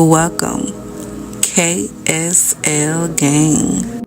Welcome, KSL Gang.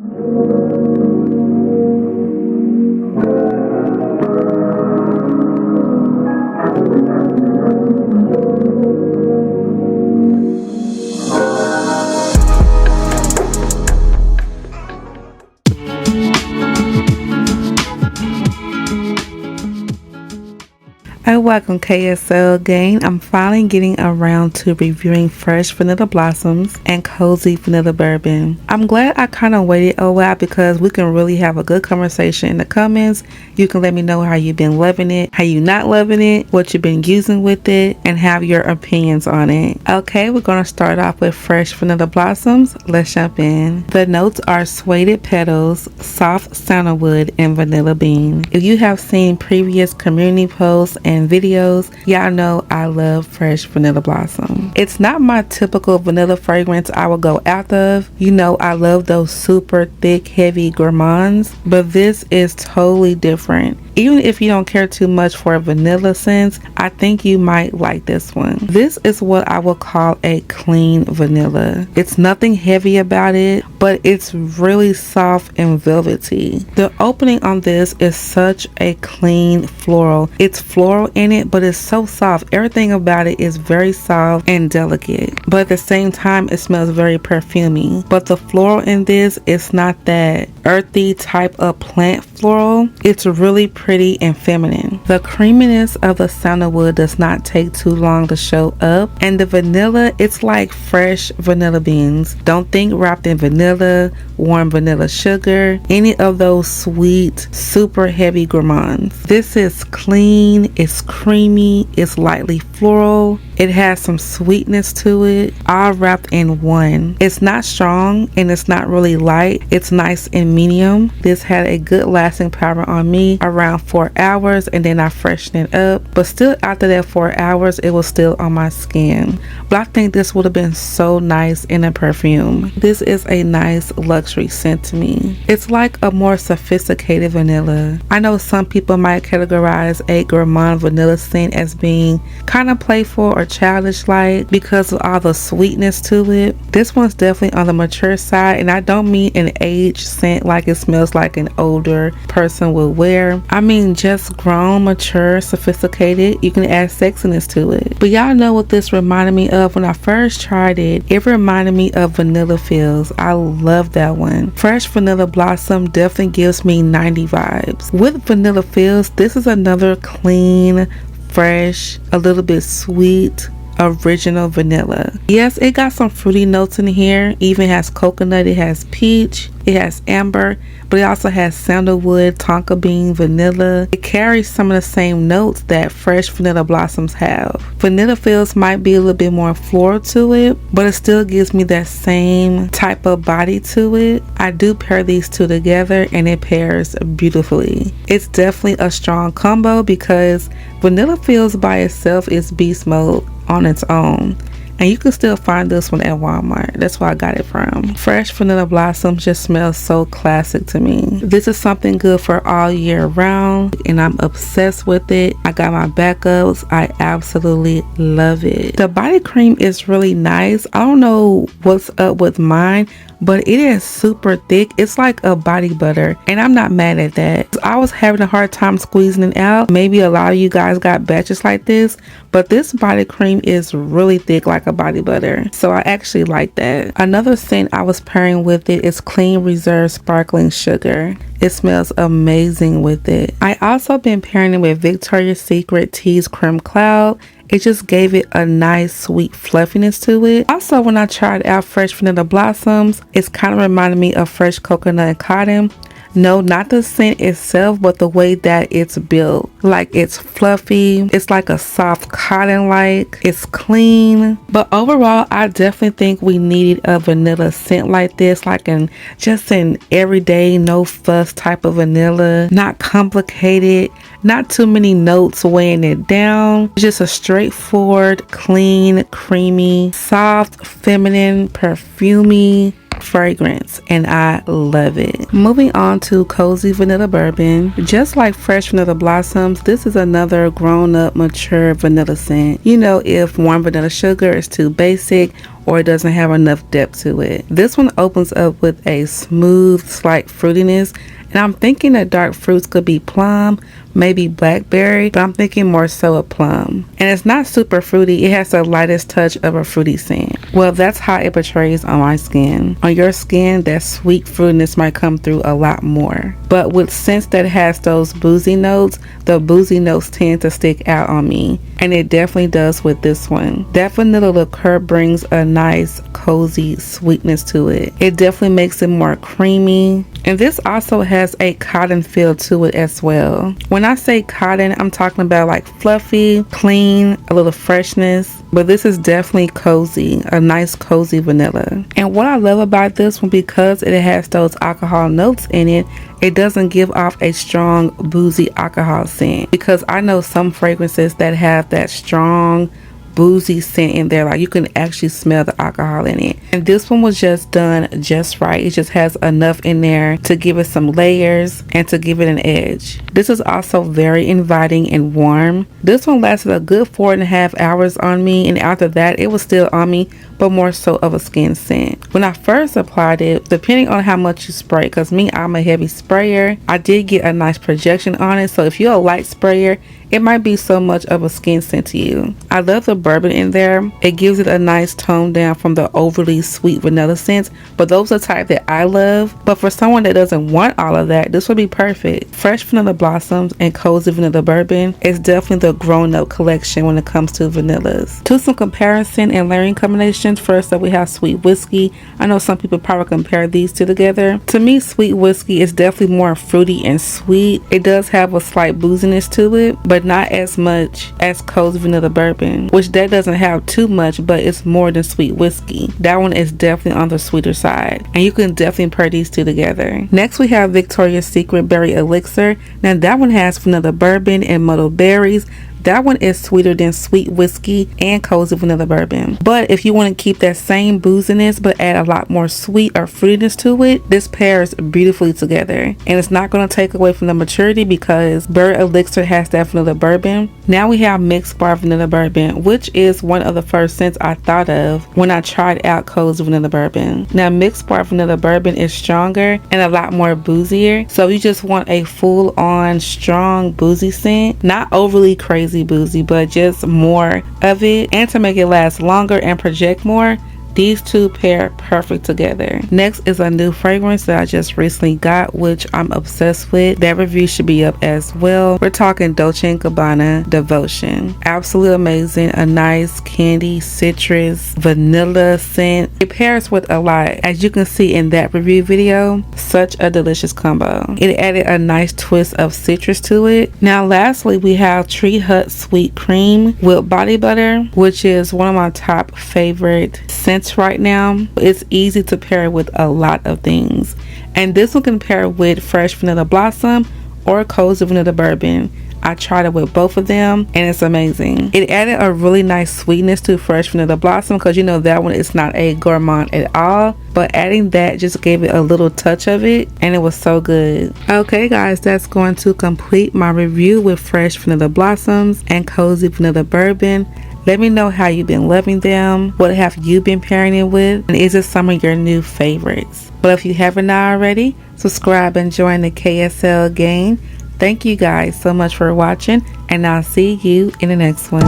Welcome KSL Gang. I'm finally getting around to reviewing fresh vanilla blossoms and cozy vanilla bourbon. I'm glad I kind of waited a while because we can really have a good conversation in the comments. You can let me know how you've been loving it, how you not loving it, what you've been using with it, and have your opinions on it. Okay, we're going to start off with fresh vanilla blossoms. Let's jump in. The notes are suede petals, soft sandalwood, and vanilla bean. If you have seen previous community posts and videos, y'all know I love fresh vanilla blossom. It's not my typical vanilla fragrance I will go out of. You know, I love those super thick, heavy gourmands, but this is totally different. Even if you don't care too much for vanilla scents, I think you might like this one. This is what I would call a clean vanilla. It's nothing heavy about it, but it's really soft and velvety. The opening on this is such a clean floral. It's floral in it, but it's so soft. Everything about it is very soft and delicate, but at the same time it smells very perfumey. But the floral in this is not that earthy type of plant floral. It's really pretty and feminine. The creaminess of the sandalwood does not take too long to show up, and the vanilla, it's like fresh vanilla beans. Don't think wrapped in vanilla, warm vanilla sugar, any of those sweet, super heavy gourmands. This is clean, it's creamy, it's lightly floral. It has some sweetness to it, all wrapped in one. It's not strong and it's not really light. It's nice and medium. This had a good lasting power on me around 4 hours, and then I freshened it up. But still after that 4 hours, it was still on my skin. But I think this would have been so nice in a perfume. This is a nice luxury scent to me. It's like a more sophisticated vanilla. I know some people might categorize a gourmand vanilla scent as being kind of playful or childish like because of all the sweetness to it. This one's definitely on the mature side, and I don't mean an aged scent like it smells like an older person would wear. I mean just grown, mature, sophisticated. You can add sexiness to it. But y'all know what this reminded me of when I first tried it. It reminded me of Vanilla Fields. I love that one. Fresh Vanilla Blossom definitely gives me 90 vibes. With Vanilla Fields, this is another clean, fresh, a little bit sweet, original vanilla. Yes, it got some fruity notes in here. Even has coconut, it has peach, it has amber, but it also has sandalwood, tonka bean, vanilla. It carries some of the same notes that fresh vanilla blossoms have. Vanilla Fields might be a little bit more floral to it, but it still gives me that same type of body to it. I do pair these two together and it pairs beautifully. It's definitely a strong combo because Vanilla Fields by itself is beast mode on its own, and you can still find this one at Walmart. That's where I got it from. Fresh Vanilla Blossoms just smells so classic to me. This is something good for all year round, and I'm obsessed with it. I got my backups. I absolutely love it. The body cream is really nice. I don't know what's up with mine, but it is super thick. It's like a body butter, and I'm not mad at that. I was having a hard time squeezing it out. Maybe a lot of you guys got batches like this, but this body cream is really thick like a body butter, so I actually like that. Another scent I was pairing with it is Clean Reserve Sparkling Sugar. It smells amazing with it. I also been pairing it with Victoria's Secret Tease Creme Cloud. It just gave it a nice sweet fluffiness to it. Also, when I tried out Fresh Vanilla Blossoms, it's kind of reminded me of Fresh Coconut and Cotton. No, not the scent itself, but the way that it's built. Like, it's fluffy, it's like a soft cotton like, it's clean. But overall, I definitely think we needed a vanilla scent like this, like just an everyday, no fuss type of vanilla. Not complicated, not too many notes weighing it down. Just a straightforward, clean, creamy, soft, feminine, perfumey fragrance, and I love it. Moving on to Cozy Vanilla Bourbon. Just like Fresh Vanilla Blossoms, this is another grown up, mature vanilla scent. You know, if warm vanilla sugar is too basic, or it doesn't have enough depth to it. This one opens up with a smooth, slight fruitiness, and I'm thinking the dark fruits could be plum, maybe blackberry, but I'm thinking more so a plum. And it's not super fruity, it has the lightest touch of a fruity scent. Well, that's how it portrays on my skin. On your skin, that sweet fruitiness might come through a lot more. But with scents that has those boozy notes, the boozy notes tend to stick out on me. And it definitely does with this one. That vanilla liqueur brings a nice, cozy sweetness to it. It definitely makes it more creamy. And this also has a cotton feel to it as well. When I say cotton, I'm talking about like fluffy, clean, a little freshness. But this is definitely cozy, a nice cozy vanilla. And what I love about this one, because it has those alcohol notes in it, it doesn't give off a strong boozy alcohol scent. Because I know some fragrances that have that strong boozy scent in there, like you can actually smell the alcohol in it. And this one was just done just right. It just has enough in there to give it some layers and to give it an edge. This is also very inviting and warm. This one lasted a good 4.5 hours on me, and after that it was still on me, but more so of a skin scent. When I first applied it, depending on how much you spray, because me, I'm a heavy sprayer, I did get a nice projection on it. So if you're a light sprayer, it might be so much of a skin scent to you. I love the bourbon in there. It gives it a nice tone down from the overly sweet vanilla scents, but those are the type that I love. But for someone that doesn't want all of that, this would be perfect. Fresh Vanilla Blossoms and Cozy Vanilla Bourbon is definitely the grown-up collection when it comes to vanillas. To some comparison and layering combinations, first up we have Sweet Whiskey. I know some people probably compare these two together. To me, Sweet Whiskey is definitely more fruity and sweet. It does have a slight booziness to it, but not as much as Cozy Vanilla Bourbon, which that doesn't have too much, but it's more than Sweet Whiskey. That one is definitely on the sweeter side, and you can definitely pair these two together. Next we have Victoria's Secret Berry Elixir. Now that one has vanilla bourbon and muddled berries. That one is sweeter than Sweet Whiskey and Cozy Vanilla Bourbon. But if you want to keep that same booziness but add a lot more sweet or fruitiness to it, this pairs beautifully together. And it's not going to take away from the maturity because Berry Elixir has that vanilla bourbon. Now we have Mixed Bar Vanilla Bourbon, which is one of the first scents I thought of when I tried out Cozy Vanilla Bourbon. Now Mixed Bar Vanilla Bourbon is stronger and a lot more boozier. So you just want a full on strong boozy scent, not overly crazy boozy, but just more of it, and to make it last longer and project more, these two pair perfect together. Next is a new fragrance that I just recently got, which I'm obsessed with. That review should be up as well. We're talking Dolce & Gabbana Devotion. Absolutely amazing. A nice candy, citrus, vanilla scent. It pairs with a lot. As you can see in that review video, such a delicious combo. It added a nice twist of citrus to it. Now lastly, we have Tree Hut Sweet Cream with body butter, which is one of my top favorite scents right now. It's easy to pair with a lot of things, and this one can pair with Fresh Vanilla Blossom or Cozy Vanilla Bourbon. I tried it with both of them and it's amazing. It added a really nice sweetness to Fresh Vanilla Blossom because you know that one is not a gourmand at all, but adding that just gave it a little touch of it and it was so good. Okay guys, that's going to complete my review with Fresh Vanilla Blossoms and Cozy Vanilla Bourbon. Let me know how you've been loving them. What have you been pairing it with? And is it some of your new favorites? But if you haven't already, subscribe and join the KSL gang. Thank you guys so much for watching, and I'll see you in the next one.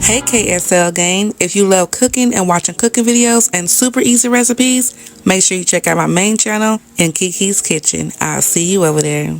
Hey KSL gang, if you love cooking and watching cooking videos and super easy recipes, make sure you check out my main channel in Keke's Kitchen. I'll see you over there.